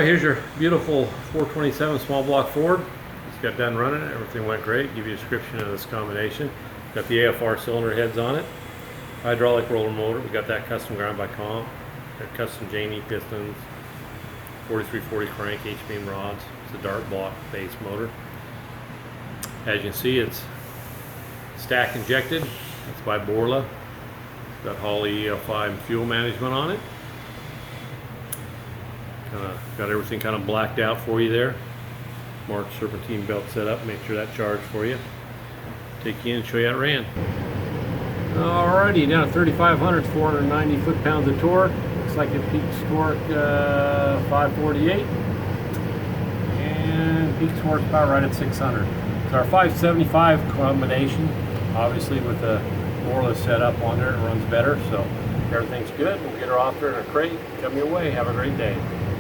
here's your beautiful 427 small block Ford. Just got done running it. Everything went great. Give you a description of this combination. Got the AFR cylinder heads on it. Hydraulic roller motor. We got that custom ground by comp. Got custom J&E pistons. 4340 crank H-beam rods. It's a dart block base motor. As you can see, it's stack injected. It's by Borla. Got Holley EFI fuel management on it. Got everything kind of blacked out for you there. Marked serpentine belt set up. Make sure that charged for you. Take you in and show you how it ran. Alrighty, down at 3,500, 490 foot-pounds of torque. Looks like it peaked torque 548, and peak torque about right at 600. So our 575 combination, obviously with the Borla set up on there, it runs better. So everything's good. We'll get her off there in a crate. Come your way. Have a great day.